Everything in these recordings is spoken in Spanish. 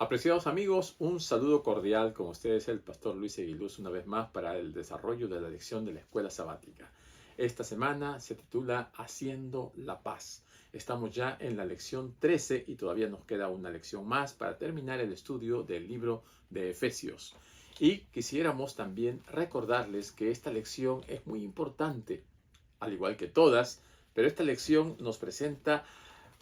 Apreciados amigos, un saludo cordial con ustedes el pastor Luis Eguiluz una vez más para el desarrollo de la lección de la escuela sabática. Esta semana se titula Haciendo la paz. Estamos ya en la lección 13 y todavía nos queda una lección más para terminar el estudio del libro de Efesios. Y quisiéramos también recordarles que esta lección es muy importante, al igual que todas, pero esta lección nos presenta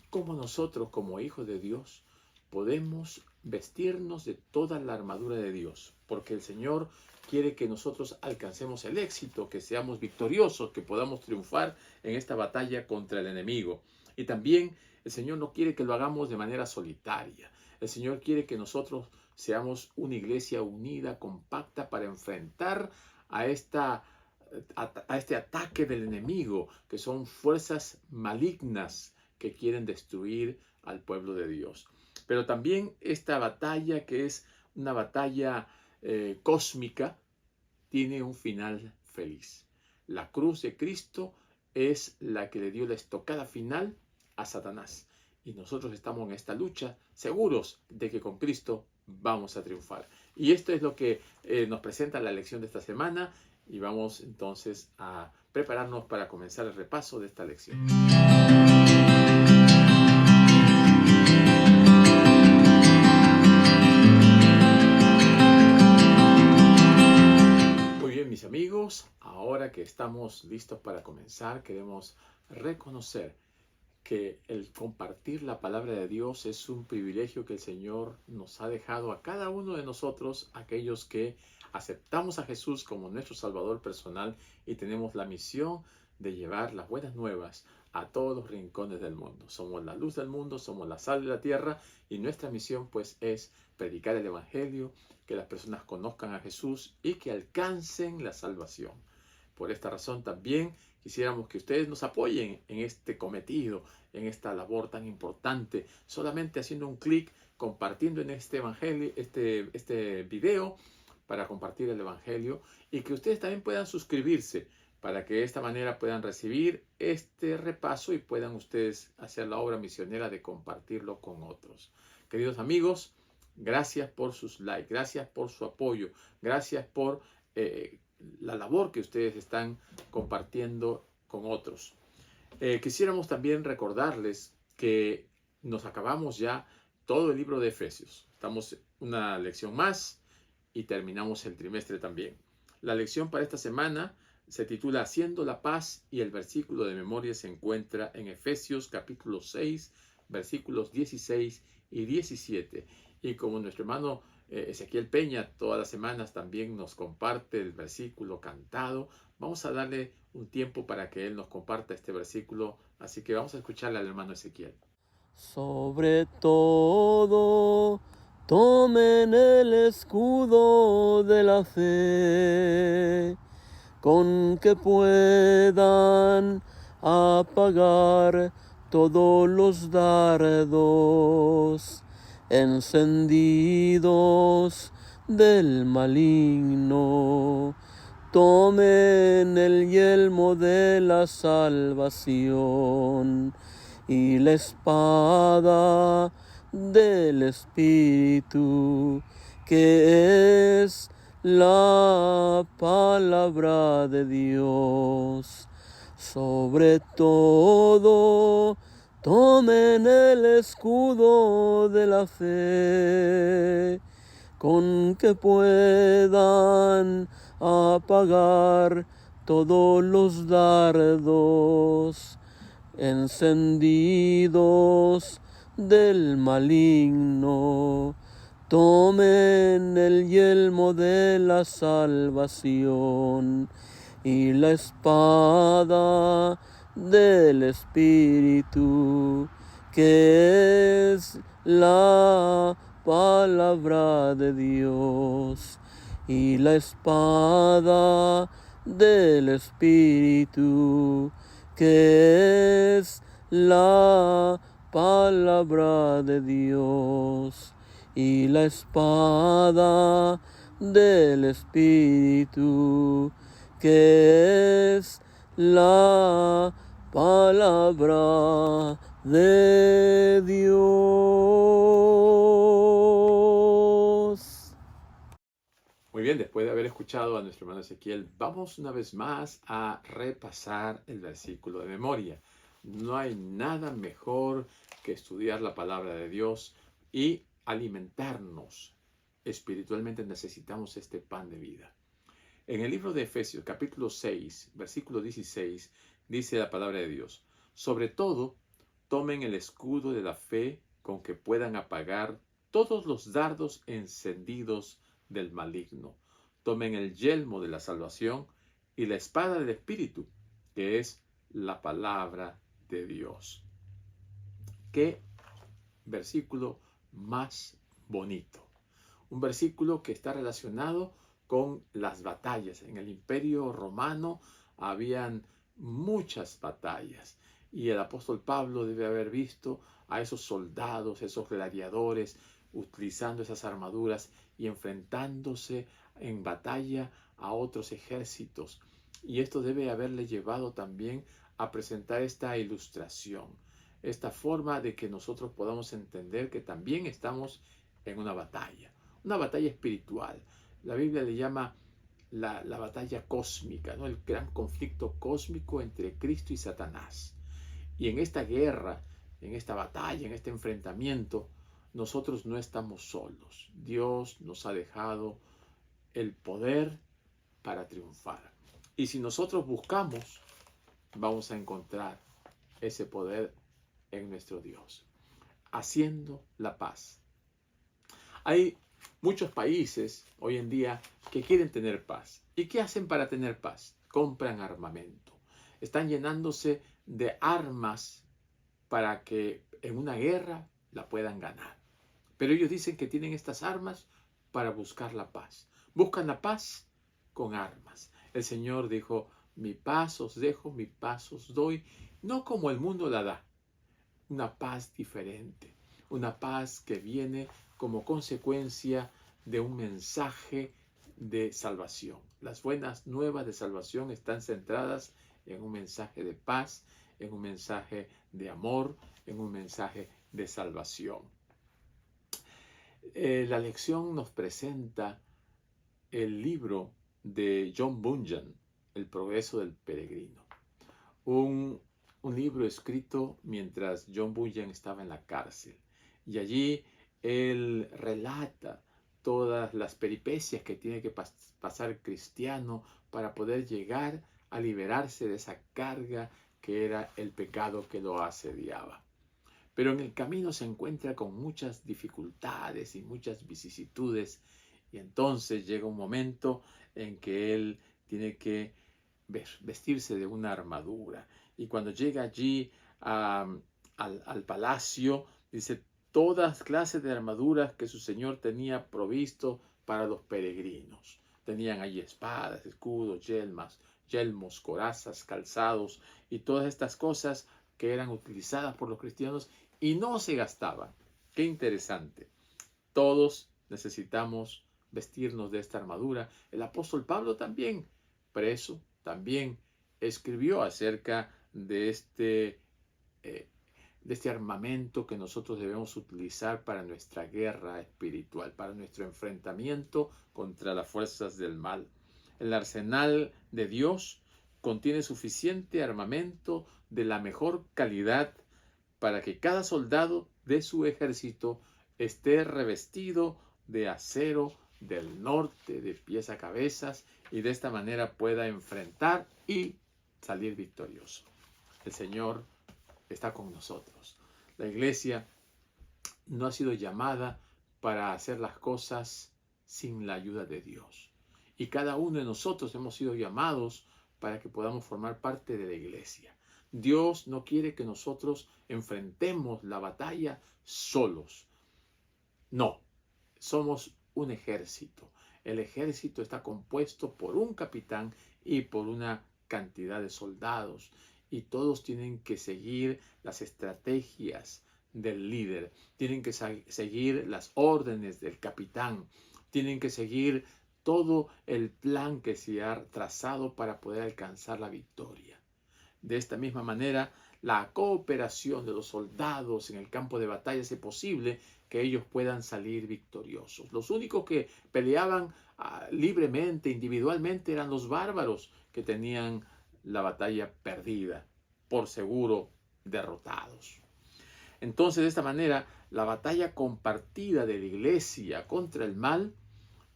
cómo nosotros como hijos de Dios podemos vestirnos de toda la armadura de Dios, porque el Señor quiere que nosotros alcancemos el éxito, que seamos victoriosos, que podamos triunfar en esta batalla contra el enemigo. Y también el Señor no quiere que lo hagamos de manera solitaria. El Señor quiere que nosotros seamos una iglesia unida, compacta, para enfrentar a este ataque del enemigo, que son fuerzas malignas que quieren destruir al pueblo de Dios. Pero también esta batalla, que es una batalla cósmica, tiene un final feliz. La cruz de Cristo es la que le dio la estocada final a Satanás. Y nosotros estamos en esta lucha seguros de que con Cristo vamos a triunfar. Y esto es lo que nos presenta la lección de esta semana. Y vamos entonces a prepararnos para comenzar el repaso de esta lección. Mis amigos, ahora que estamos listos para comenzar, queremos reconocer que el compartir la palabra de Dios es un privilegio que el Señor nos ha dejado a cada uno de nosotros, aquellos que aceptamos a Jesús como nuestro Salvador personal y tenemos la misión de llevar las buenas nuevas a todos los rincones del mundo. Somos la luz del mundo, somos la sal de la tierra y nuestra misión pues es predicar el Evangelio, que las personas conozcan a Jesús y que alcancen la salvación. Por esta razón también quisiéramos que ustedes nos apoyen en este cometido, en esta labor tan importante, solamente haciendo un clic, compartiendo en este evangelio, este video para compartir el evangelio y que ustedes también puedan suscribirse para que de esta manera puedan recibir este repaso y puedan ustedes hacer la obra misionera de compartirlo con otros. Queridos amigos, gracias por sus likes, gracias por su apoyo, gracias por la labor que ustedes están compartiendo con otros. Quisiéramos también recordarles que nos acabamos ya todo el libro de Efesios. Estamos una lección más y terminamos el trimestre también. La lección para esta semana se titula Haciendo la paz y el versículo de memoria se encuentra en Efesios capítulo 6, versículos 16 y 17. Y como nuestro hermano Ezequiel Peña todas las semanas también nos comparte el versículo cantado, vamos a darle un tiempo para que él nos comparta este versículo. Así que vamos a escucharle al hermano Ezequiel. Sobre todo, tomen el escudo de la fe, con que puedan apagar todos los dardos encendidos del maligno. Tomen el yelmo de la salvación y la espada del Espíritu, que es la palabra de Dios. Sobre todo, tomen el escudo de la fe, con que puedan apagar todos los dardos encendidos del maligno. Tomen el yelmo de la salvación y la espada del Espíritu, que es la palabra de Dios, y la espada del Espíritu, que es la palabra de Dios, y la espada del Espíritu, que es la palabra de Dios. Muy bien, después de haber escuchado a nuestro hermano Ezequiel, vamos una vez más a repasar el versículo de memoria. No hay nada mejor que estudiar la palabra de Dios y alimentarnos. Espiritualmente necesitamos este pan de vida. En el libro de Efesios, capítulo 6, versículo 16, dice la palabra de Dios: sobre todo, tomen el escudo de la fe con que puedan apagar todos los dardos encendidos del maligno. Tomen el yelmo de la salvación y la espada del Espíritu, que es la palabra de Dios. Qué versículo más bonito. Un versículo que está relacionado con las batallas. En el Imperio Romano habían muchas batallas y el apóstol Pablo debe haber visto a esos soldados, esos gladiadores, utilizando esas armaduras y enfrentándose en batalla a otros ejércitos. Y esto debe haberle llevado también a presentar esta ilustración, esta forma de que nosotros podamos entender que también estamos en una batalla espiritual. La Biblia le llama la batalla cósmica, ¿no? El gran conflicto cósmico entre Cristo y Satanás. Y en esta guerra, en esta batalla, en este enfrentamiento, nosotros no estamos solos. Dios nos ha dejado el poder para triunfar. Y si nosotros buscamos, vamos a encontrar ese poder en nuestro Dios, haciendo la paz. Hay muchos países hoy en día que quieren tener paz. ¿Y qué hacen para tener paz? Compran armamento. Están llenándose de armas para que en una guerra la puedan ganar. Pero ellos dicen que tienen estas armas para buscar la paz. Buscan la paz con armas. El Señor dijo: mi paz os dejo, mi paz os doy, no como el mundo la da. Una paz diferente, una paz que viene como consecuencia de un mensaje de salvación. Las buenas nuevas de salvación están centradas en un mensaje de paz, en un mensaje de amor, en un mensaje de salvación. La lección nos presenta el libro de John Bunyan, El progreso del peregrino. Un libro escrito mientras John Bunyan estaba en la cárcel. Y allí él relata todas las peripecias que tiene que pasar el cristiano para poder llegar a liberarse de esa carga que era el pecado que lo asediaba. Pero en el camino se encuentra con muchas dificultades y muchas vicisitudes, y entonces llega un momento en que él tiene que vestirse de una armadura. Y cuando llega allí al palacio, dice todas clases de armaduras que su señor tenía provisto para los peregrinos. Tenían allí espadas, escudos, yelmos, corazas, calzados y todas estas cosas que eran utilizadas por los cristianos y no se gastaban. Qué interesante. Todos necesitamos vestirnos de esta armadura. El apóstol Pablo también, preso, también escribió acerca de este armamento que nosotros debemos utilizar para nuestra guerra espiritual, para nuestro enfrentamiento contra las fuerzas del mal. El arsenal de Dios contiene suficiente armamento de la mejor calidad para que cada soldado de su ejército esté revestido de acero del norte, de pies a cabezas, y de esta manera pueda enfrentar y salir victorioso. El Señor está con nosotros. La iglesia no ha sido llamada para hacer las cosas sin la ayuda de Dios. Y cada uno de nosotros hemos sido llamados para que podamos formar parte de la iglesia. Dios no quiere que nosotros enfrentemos la batalla solos. No, somos un ejército. El ejército está compuesto por un capitán y por una cantidad de soldados. Y todos tienen que seguir las estrategias del líder. Tienen que seguir las órdenes del capitán. Tienen que seguir todo el plan que se ha trazado para poder alcanzar la victoria. De esta misma manera, la cooperación de los soldados en el campo de batalla hace posible que ellos puedan salir victoriosos. Los únicos que peleaban libremente, individualmente, eran los bárbaros que tenían la batalla perdida, por seguro derrotados. Entonces, de esta manera, la batalla compartida de la iglesia contra el mal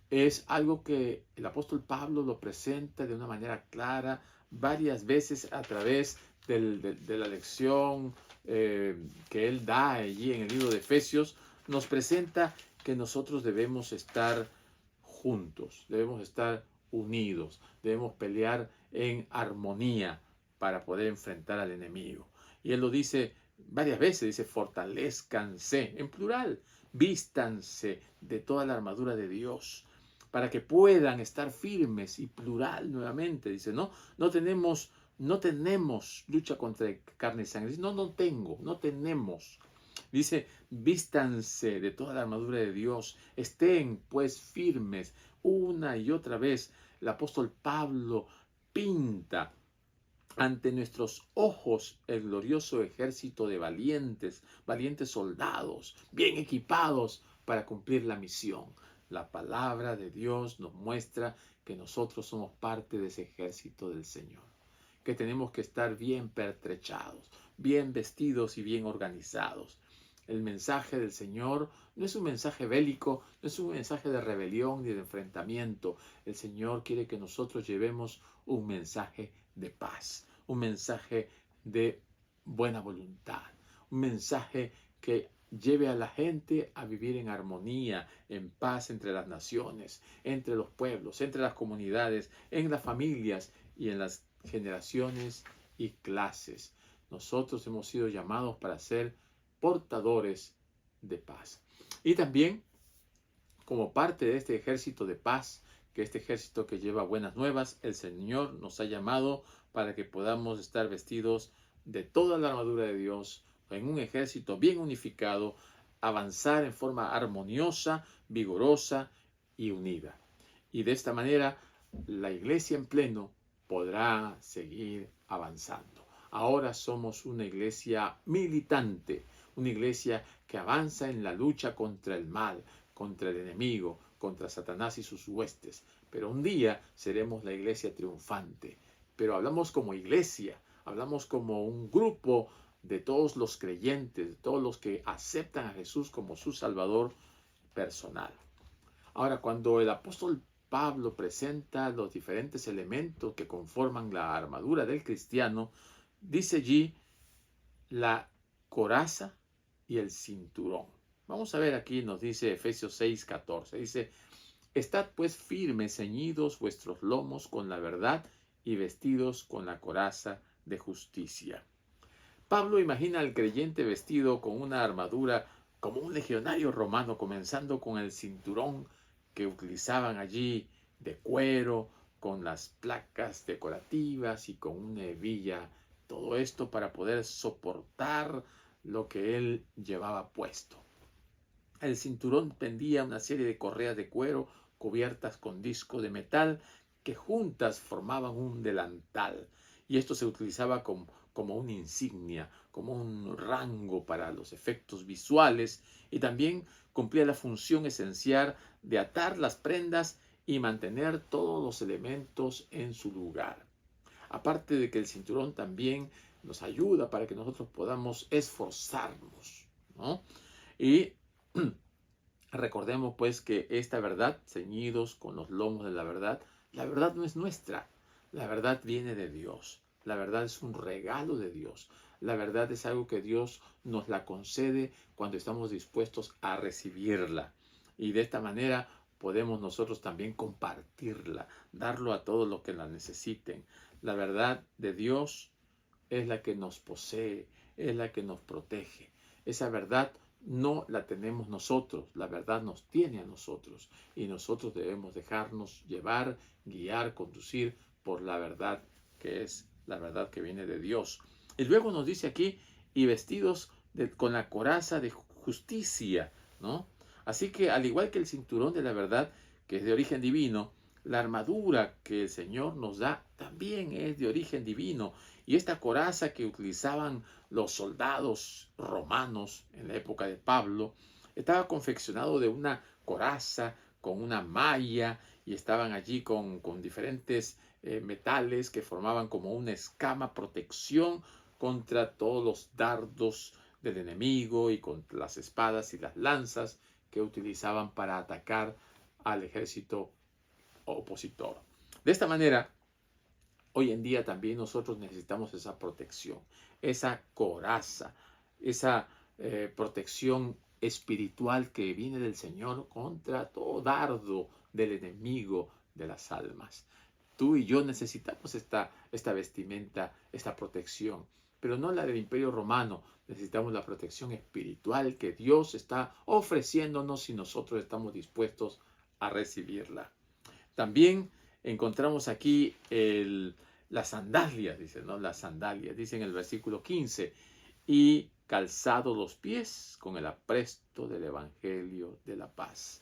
es algo que el apóstol Pablo lo presenta de una manera clara varias veces a través de la lección que él da allí en el libro de Efesios. Nos presenta que nosotros debemos estar juntos, debemos estar unidos, debemos pelear en armonía para poder enfrentar al enemigo. Y él lo dice varias veces, dice fortalezcanse, en plural, vístanse de toda la armadura de Dios, para que puedan estar firmes, y plural nuevamente, dice, no tenemos lucha contra carne y sangre. Dice, no tenemos. Dice, vístanse de toda la armadura de Dios, estén pues firmes. Una y otra vez el apóstol Pablo pinta ante nuestros ojos el glorioso ejército de valientes soldados, bien equipados para cumplir la misión. La palabra de Dios nos muestra que nosotros somos parte de ese ejército del Señor, que tenemos que estar bien pertrechados, bien vestidos y bien organizados. El mensaje del Señor no es un mensaje bélico, no es un mensaje de rebelión ni de enfrentamiento. El Señor quiere que nosotros llevemos un mensaje de paz, un mensaje de buena voluntad, un mensaje que lleve a la gente a vivir en armonía, en paz entre las naciones, entre los pueblos, entre las comunidades, en las familias y en las generaciones y clases. Nosotros hemos sido llamados para ser portadores de paz. Y también, como parte de este ejército de paz, que este ejército que lleva buenas nuevas, el Señor nos ha llamado para que podamos estar vestidos de toda la armadura de Dios, en un ejército bien unificado, avanzar en forma armoniosa, vigorosa y unida. Y de esta manera, la iglesia en pleno podrá seguir avanzando. Ahora somos una iglesia militante, una iglesia que avanza en la lucha contra el mal, contra el enemigo, contra Satanás y sus huestes. Pero un día seremos la iglesia triunfante. Pero hablamos como iglesia, hablamos como un grupo de todos los creyentes, de todos los que aceptan a Jesús como su Salvador personal. Ahora, cuando el apóstol Pablo presenta los diferentes elementos que conforman la armadura del cristiano, dice allí la coraza y el cinturón. Vamos a ver aquí, nos dice Efesios 6:14. Dice, estad pues firmes, ceñidos vuestros lomos con la verdad y vestidos con la coraza de justicia. Pablo imagina al creyente vestido con una armadura como un legionario romano, comenzando con el cinturón que utilizaban allí de cuero, con las placas decorativas y con una hebilla. Todo esto para poder soportar lo que él llevaba puesto. El cinturón pendía una serie de correas de cuero cubiertas con disco de metal que juntas formaban un delantal. Y esto se utilizaba como una insignia, como un rango para los efectos visuales, y también cumplía la función esencial de atar las prendas y mantener todos los elementos en su lugar. Aparte de que el cinturón también nos ayuda para que nosotros podamos esforzarnos, ¿no? Y recordemos pues que esta verdad, ceñidos con los lomos de la verdad no es nuestra. La verdad viene de Dios. La verdad es un regalo de Dios. La verdad es algo que Dios nos la concede cuando estamos dispuestos a recibirla. Y de esta manera podemos nosotros también compartirla, darlo a todos los que la necesiten. La verdad de Dios es la que nos posee, es la que nos protege. Esa verdad no la tenemos nosotros, la verdad nos tiene a nosotros y nosotros debemos dejarnos llevar, guiar, conducir por la verdad que es la verdad que viene de Dios. Y luego nos dice aquí, y vestidos con la coraza de justicia, ¿no? Así que al igual que el cinturón de la verdad, que es de origen divino, la armadura que el Señor nos da también es de origen divino. Y esta coraza que utilizaban los soldados romanos en la época de Pablo Estaba confeccionado de una coraza con una malla y estaban allí con diferentes metales que formaban como una escama, protección contra todos los dardos del enemigo y contra las espadas y las lanzas que utilizaban para atacar al ejército opositor. De esta manera, hoy en día también nosotros necesitamos esa protección, esa coraza, esa protección espiritual que viene del Señor contra todo dardo del enemigo de las almas. Tú y yo necesitamos esta vestimenta, esta protección, pero no la del Imperio Romano. Necesitamos la protección espiritual que Dios está ofreciéndonos si nosotros estamos dispuestos a recibirla. También encontramos aquí las sandalias, dice, ¿no? Las sandalias, dice en el versículo 15, y calzados los pies con el apresto del Evangelio de la paz.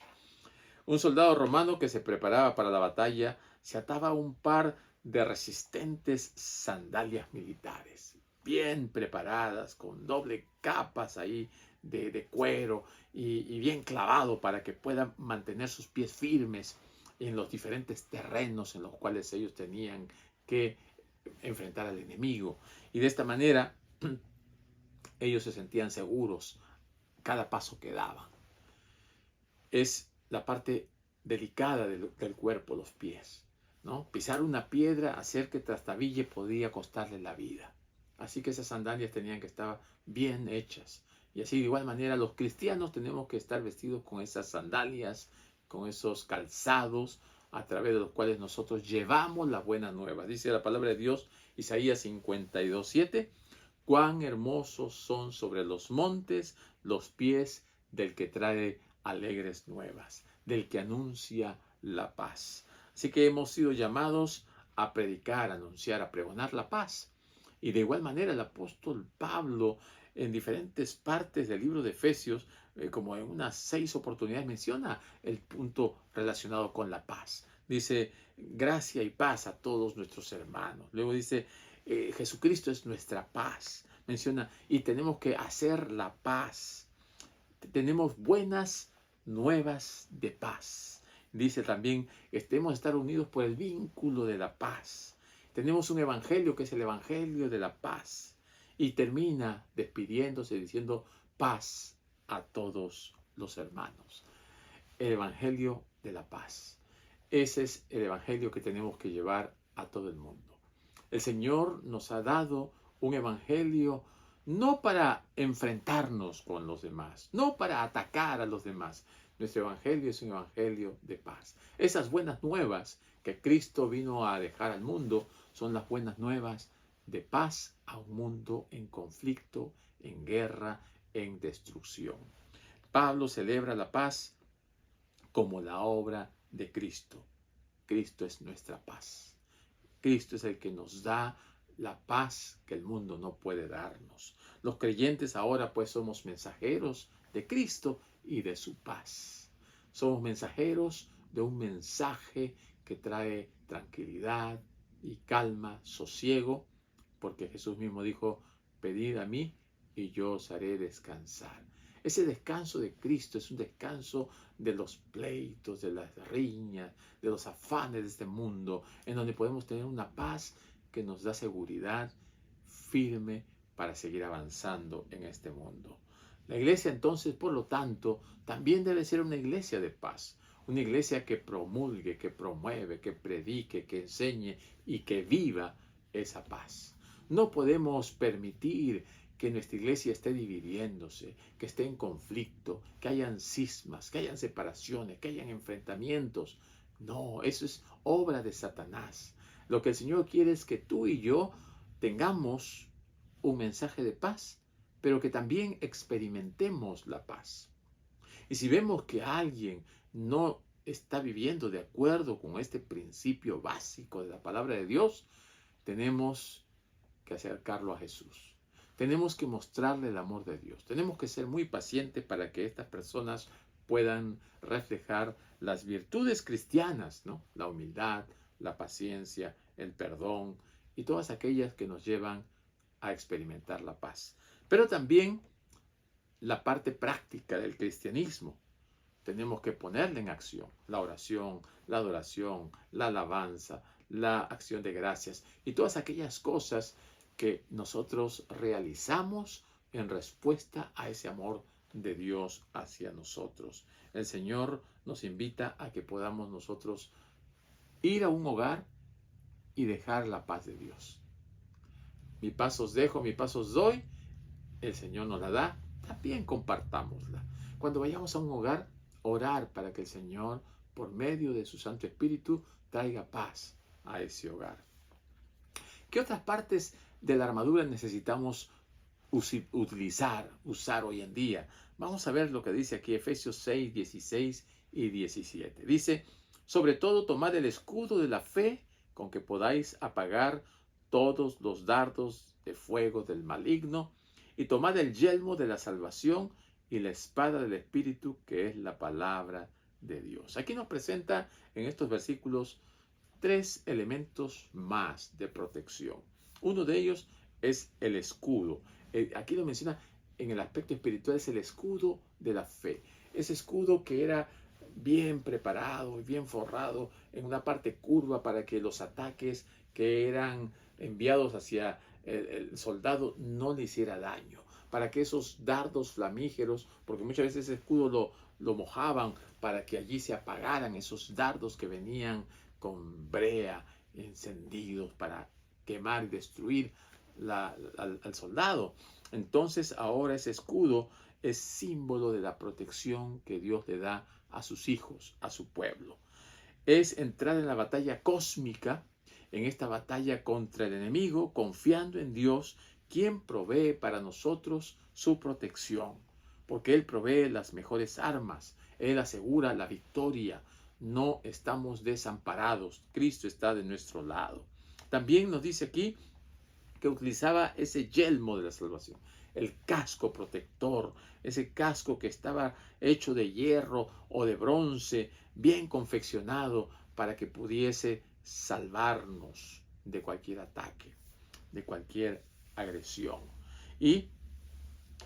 Un soldado romano que se preparaba para la batalla se ataba un par de resistentes sandalias militares, bien preparadas, con doble capas ahí de cuero y bien clavado para que puedan mantener sus pies firmes en los diferentes terrenos en los cuales ellos tenían que enfrentar al enemigo. Y de esta manera ellos se sentían seguros cada paso que daban. Es la parte delicada del cuerpo, los pies, ¿no? Pisar una piedra, hacer que trastabille, podía costarle la vida. Así que esas sandalias tenían que estar bien hechas. Y así de igual manera los cristianos tenemos que estar vestidos con esas sandalias, con esos calzados, a través de los cuales nosotros llevamos la buena nueva. Dice la palabra de Dios, Isaías 52:7, cuán hermosos son sobre los montes los pies del que trae alegres nuevas, del que anuncia la paz. Así que hemos sido llamados a predicar, a anunciar, a pregonar la paz. Y de igual manera el apóstol Pablo en diferentes partes del libro de Efesios, como en unas 6 oportunidades, menciona el punto relacionado con la paz. Dice, gracia y paz a todos nuestros hermanos. Luego dice, Jesucristo es nuestra paz. Menciona, y tenemos que hacer la paz. Tenemos buenas nuevas de paz. Dice también, estemos estar unidos por el vínculo de la paz. Tenemos un evangelio que es el evangelio de la paz. Y termina despidiéndose diciendo, paz a todos los hermanos. El evangelio de la paz. Ese es el evangelio que tenemos que llevar a todo el mundo. El Señor nos ha dado un evangelio no para enfrentarnos con los demás, no para atacar a los demás. Nuestro evangelio es un evangelio de paz. Esas buenas nuevas que Cristo vino a dejar al mundo son las buenas nuevas de paz a un mundo en conflicto, en guerra, en destrucción. Pablo celebra la paz como la obra de Cristo. Cristo es nuestra paz. Cristo es el que nos da la paz que el mundo no puede darnos. Los creyentes ahora pues somos mensajeros de Cristo y de su paz. Somos mensajeros de un mensaje que trae tranquilidad y calma, sosiego, porque Jesús mismo dijo, pedid a mí y yo os haré descansar. Ese descanso de Cristo es un descanso de los pleitos, de las riñas, de los afanes de este mundo, en donde podemos tener una paz que nos da seguridad firme para seguir avanzando en este mundo. La iglesia entonces, por lo tanto, también debe ser una iglesia de paz, una iglesia que promulgue, que promueve, que predique, que enseñe y que viva esa paz. No podemos permitir que nuestra iglesia esté dividiéndose, que esté en conflicto, que hayan cismas, que hayan separaciones, que hayan enfrentamientos. No, eso es obra de Satanás. Lo que el Señor quiere es que tú y yo tengamos un mensaje de paz, pero que también experimentemos la paz. Y si vemos que alguien no está viviendo de acuerdo con este principio básico de la palabra de Dios, tenemos que acercarlo a Jesús. Tenemos que mostrarle el amor de Dios. Tenemos que ser muy pacientes para que estas personas puedan reflejar las virtudes cristianas, ¿no? La humildad, la paciencia, el perdón y todas aquellas que nos llevan a experimentar la paz. Pero también la parte práctica del cristianismo. Tenemos que ponerla en acción. La oración, la adoración, la alabanza, la acción de gracias y todas aquellas cosas que nosotros realizamos en respuesta a ese amor de Dios hacia nosotros. El Señor nos invita a que podamos nosotros ir a un hogar y dejar la paz de Dios. Mi paz os dejo, mi paz os doy. El Señor nos la da, también compartámosla. Cuando vayamos a un hogar, orar para que el Señor, por medio de su Santo Espíritu, traiga paz a ese hogar. ¿Qué otras partes de la armadura necesitamos usar hoy en día? Vamos a ver lo que dice aquí Efesios 6, 16 y 17. Dice, sobre todo tomad el escudo de la fe con que podáis apagar todos los dardos de fuego del maligno, y tomad el yelmo de la salvación y la espada del Espíritu, que es la palabra de Dios. Aquí nos presenta en estos versículos 3 elementos más de protección. Uno de ellos es el escudo. Aquí lo menciona en el aspecto espiritual, es el escudo de la fe. Ese escudo que era bien preparado y bien forrado en una parte curva para que los ataques que eran enviados hacia el soldado no le hiciera daño, para que esos dardos flamígeros, porque muchas veces ese escudo lo mojaban para que allí se apagaran esos dardos que venían con brea encendidos para quemar y destruir al soldado. Entonces ahora ese escudo es símbolo de la protección que Dios le da a sus hijos, a su pueblo. Es entrar en la batalla cósmica, en esta batalla contra el enemigo, confiando en Dios, quien provee para nosotros su protección, porque Él provee las mejores armas, Él asegura la victoria, no estamos desamparados, Cristo está de nuestro lado. También nos dice aquí que utilizaba ese yelmo de la salvación, el casco protector, ese casco que estaba hecho de hierro o de bronce, bien confeccionado para que pudiese salvarnos de cualquier ataque, de cualquier agresión. Y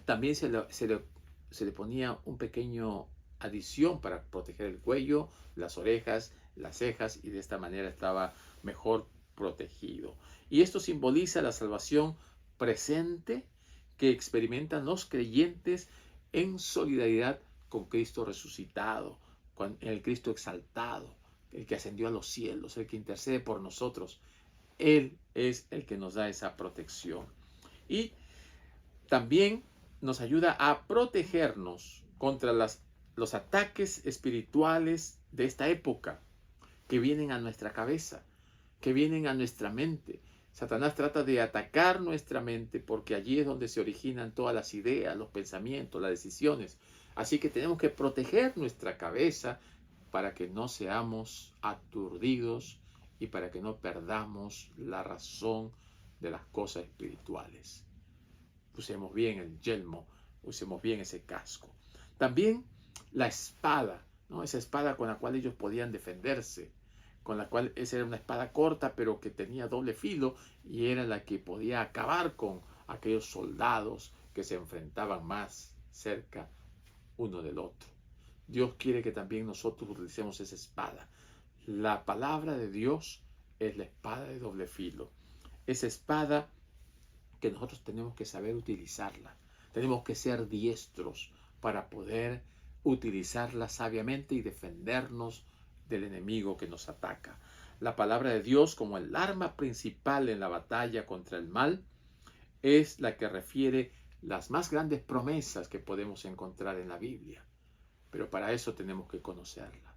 también se le ponía un pequeño adición para proteger el cuello, las orejas, las cejas, y de esta manera estaba mejor protegido. Y esto simboliza la salvación presente que experimentan los creyentes en solidaridad con Cristo resucitado, con el Cristo exaltado, el que ascendió a los cielos, el que intercede por nosotros. Él es el que nos da esa protección. Y también nos ayuda a protegernos contra los ataques espirituales de esta época que vienen a nuestra cabeza, que vienen a nuestra mente. Satanás trata de atacar nuestra mente porque allí es donde se originan todas las ideas, los pensamientos, las decisiones. Así que tenemos que proteger nuestra cabeza para que no seamos aturdidos y para que no perdamos la razón de las cosas espirituales. Usemos bien el yelmo, usemos bien ese casco. También la espada, ¿no? Esa espada con la cual ellos podían defenderse, con la cual esa era una espada corta pero que tenía doble filo y era la que podía acabar con aquellos soldados que se enfrentaban más cerca uno del otro. Dios quiere que también nosotros utilicemos esa espada. La palabra de Dios es la espada de doble filo. Esa espada que nosotros tenemos que saber utilizarla. Tenemos que ser diestros para poder utilizarla sabiamente y defendernos del enemigo que nos ataca. La palabra de Dios, como el arma principal en la batalla contra el mal, es la que refiere las más grandes promesas que podemos encontrar en la Biblia. Pero para eso tenemos que conocerla.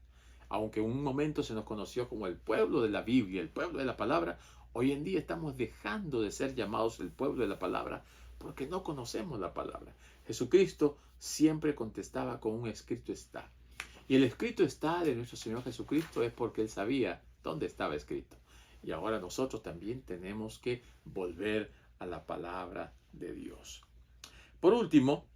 Aunque en un momento se nos conoció como el pueblo de la Biblia, el pueblo de la palabra, hoy en día estamos dejando de ser llamados el pueblo de la palabra porque no conocemos la palabra. Jesucristo siempre contestaba con un escrito está. Y el escrito está de nuestro Señor Jesucristo es porque Él sabía dónde estaba escrito. Y ahora nosotros también tenemos que volver a la palabra de Dios. Por último,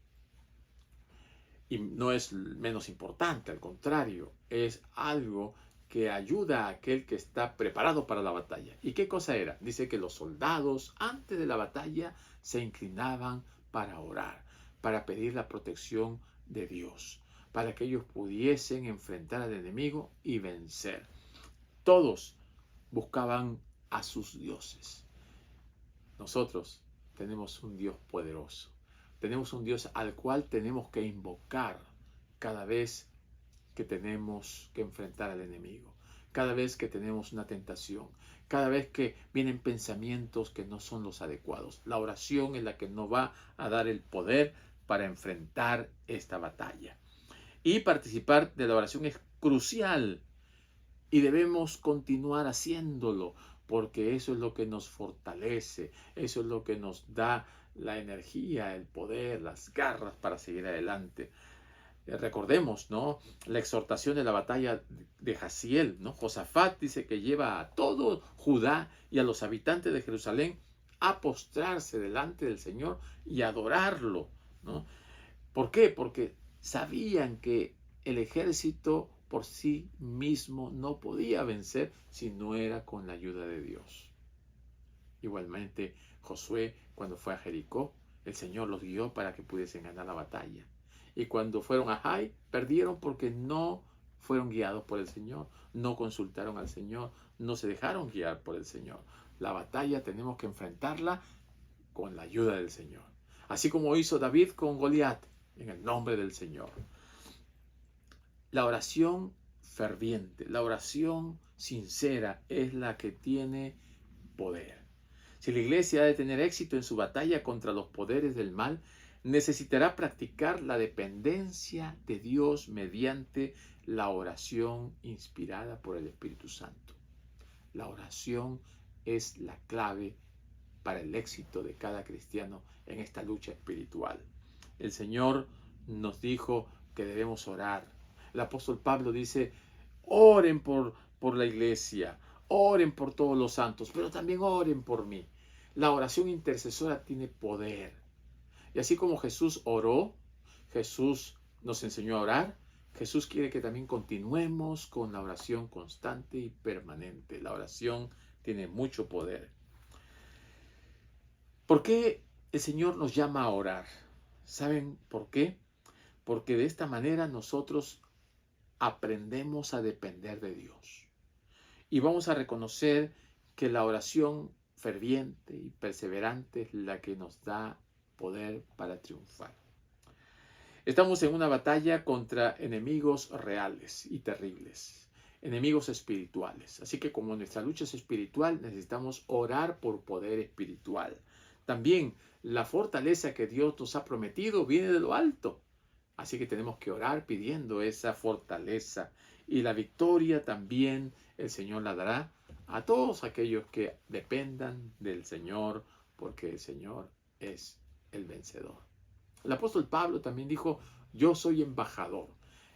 y no es menos importante, al contrario, es algo que ayuda a aquel que está preparado para la batalla. ¿Y qué cosa era? Dice que los soldados antes de la batalla se inclinaban para orar, para pedir la protección de Dios, para que ellos pudiesen enfrentar al enemigo y vencer. Todos buscaban a sus dioses. Nosotros tenemos un Dios poderoso. Tenemos un Dios al cual tenemos que invocar cada vez que tenemos que enfrentar al enemigo, cada vez que tenemos una tentación, cada vez que vienen pensamientos que no son los adecuados. La oración es la que nos va a dar el poder para enfrentar esta batalla. Y participar de la oración es crucial y debemos continuar haciéndolo, porque eso es lo que nos fortalece, eso es lo que nos da la energía, el poder, las garras para seguir adelante. Recordemos, ¿no?, la exhortación de la batalla de Jaziel, ¿no? Josafat dice que lleva a todo Judá y a los habitantes de Jerusalén a postrarse delante del Señor y adorarlo, ¿no? ¿Por qué? Porque sabían que el ejército por sí mismo no podía vencer si no era con la ayuda de Dios. Igualmente, Josué, cuando fue a Jericó, el Señor los guió para que pudiesen ganar la batalla. Y cuando fueron a Jai, perdieron porque no fueron guiados por el Señor, no consultaron al Señor, no se dejaron guiar por el Señor. La batalla tenemos que enfrentarla con la ayuda del Señor. Así como hizo David con Goliat, en el nombre del Señor. La oración ferviente, la oración sincera es la que tiene poder. Si la iglesia ha de tener éxito en su batalla contra los poderes del mal, necesitará practicar la dependencia de Dios mediante la oración inspirada por el Espíritu Santo. La oración es la clave para el éxito de cada cristiano en esta lucha espiritual. El Señor nos dijo que debemos orar. El apóstol Pablo dice, oren por la iglesia, oren por todos los santos, pero también oren por mí. La oración intercesora tiene poder. Y así como Jesús oró, Jesús nos enseñó a orar, Jesús quiere que también continuemos con la oración constante y permanente. La oración tiene mucho poder. ¿Por qué el Señor nos llama a orar? ¿Saben por qué? Porque de esta manera nosotros aprendemos a depender de Dios. Y vamos a reconocer que la oración ferviente y perseverante es la que nos da poder para triunfar. Estamos en una batalla contra enemigos reales y terribles, enemigos espirituales. Así que como nuestra lucha es espiritual, necesitamos orar por poder espiritual. También la fortaleza que Dios nos ha prometido viene de lo alto. Así que tenemos que orar pidiendo esa fortaleza. Y la victoria también el Señor la dará a todos aquellos que dependan del Señor, porque el Señor es el vencedor. El apóstol Pablo también dijo, yo soy embajador.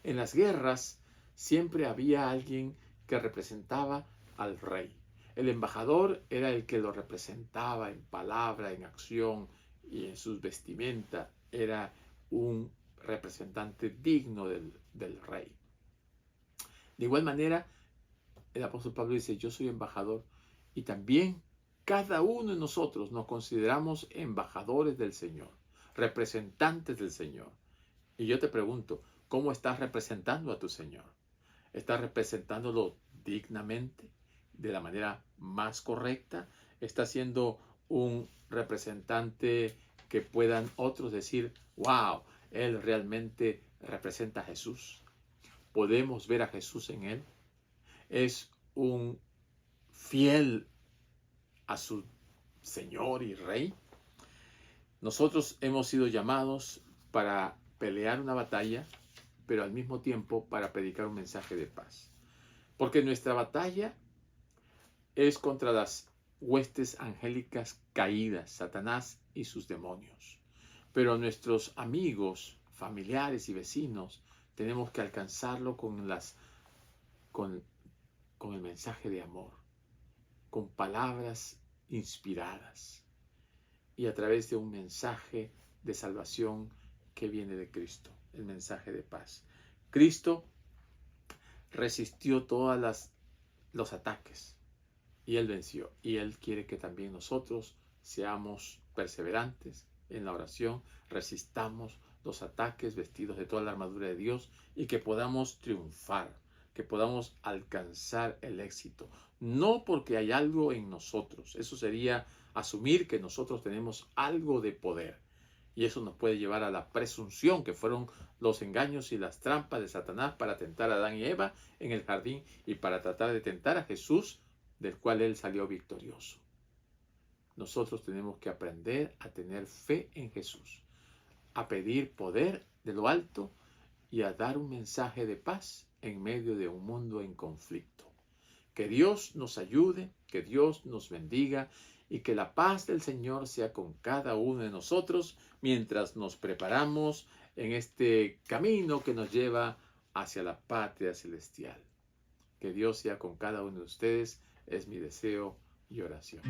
En las guerras siempre había alguien que representaba al rey. El embajador era el que lo representaba en palabra, en acción y en sus vestimentas. Era un representante digno del rey. De igual manera, el apóstol Pablo dice, yo soy embajador, y también cada uno de nosotros nos consideramos embajadores del Señor, representantes del Señor. Y yo te pregunto, ¿cómo estás representando a tu Señor? ¿Estás representándolo dignamente, de la manera más correcta? ¿Estás siendo un representante que puedan otros decir, wow, él realmente representa a Jesús? ¿Podemos ver a Jesús en él? ¿Es un fiel a su Señor y Rey? Nosotros hemos sido llamados para pelear una batalla, pero al mismo tiempo para predicar un mensaje de paz. Porque nuestra batalla es contra las huestes angélicas caídas, Satanás y sus demonios. Pero nuestros amigos, familiares y vecinos tenemos que alcanzarlo con el mensaje de amor, con palabras inspiradas y a través de un mensaje de salvación que viene de Cristo, el mensaje de paz. Cristo resistió todos los ataques y Él venció. Y Él quiere que también nosotros seamos perseverantes, en la oración resistamos los ataques vestidos de toda la armadura de Dios y que podamos triunfar, que podamos alcanzar el éxito. No porque hay algo en nosotros, eso sería asumir que nosotros tenemos algo de poder. Y eso nos puede llevar a la presunción, que fueron los engaños y las trampas de Satanás para tentar a Adán y Eva en el jardín y para tratar de tentar a Jesús, del cual él salió victorioso. Nosotros tenemos que aprender a tener fe en Jesús, a pedir poder de lo alto y a dar un mensaje de paz en medio de un mundo en conflicto. Que Dios nos ayude, que Dios nos bendiga y que la paz del Señor sea con cada uno de nosotros mientras nos preparamos en este camino que nos lleva hacia la patria celestial. Que Dios sea con cada uno de ustedes, es mi deseo y oración.